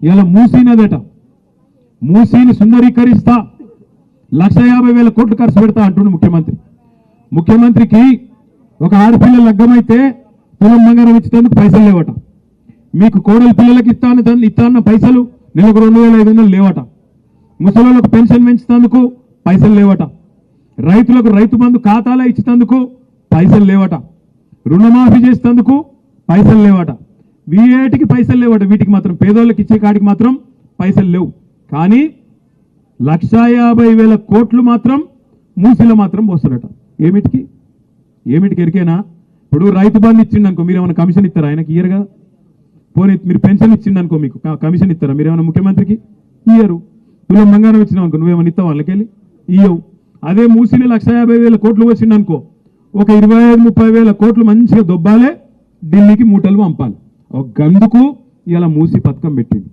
ఇలా మూసీనదట, మూసీని సుందరీకరిస్తా 1,50,000 కోట్లు ఖర్చు పెడతా అంటుండు ముఖ్యమంత్రి. ముఖ్యమంత్రికి ఒక ఆడపిల్ల లగ్గమైతే తులం బంగారం ఇచ్చేందుకు పైసలు లేవట, మీకు కోడలి పిల్లలకి ఇస్తాన్న పైసలు నెలకు 2,500 లేవట, ముసలోళ్ళకు పెన్షన్ పెంచుతందుకు పైసలు లేవట, రైతులకు రైతు బంధు ఖాతాలో ఇచ్చేందుకు పైసలు లేవట, రుణమాఫీ చేసేందుకు పైసలు లేవట, వీటికి పైసలు లేవట. వీటికి మాత్రం పేదోళ్ళకి ఇచ్చే కాడికి మాత్రం పైసలు లేవు. కానీ 1,50,000 కోట్లు మాత్రం మూసిలో మాత్రం పోస్తున్నట. ఏమిటికి ఎరికేనా? ఇప్పుడు రైతు బంధు ఇచ్చిండు అనుకో, మీరు ఏమైనా కమిషన్ ఇస్తారా? ఆయనకి ఇయ్యరు కదా. పోనీ మీరు పెన్షన్ ఇచ్చిండు అనుకో, మీకు కమిషన్ ఇస్తారా? మీరు ఏమైనా ముఖ్యమంత్రికి ఇయ్యరు. తులం బంగారం ఇచ్చినావు అనుకో, నువ్వేమైనా ఇస్తావు వాళ్ళకెళ్ళి? ఇయ్యవు. అదే మూసిలో 1,50,000 కోట్లు వచ్చింది అనుకో, ఒక 25,000-30,000 కోట్లు మంచిగా దొబ్బాలే, ఢిల్లీకి మూటలు పంపాలి. ఒక గందుకు ఇలా మూసి పథకం పెట్టింది.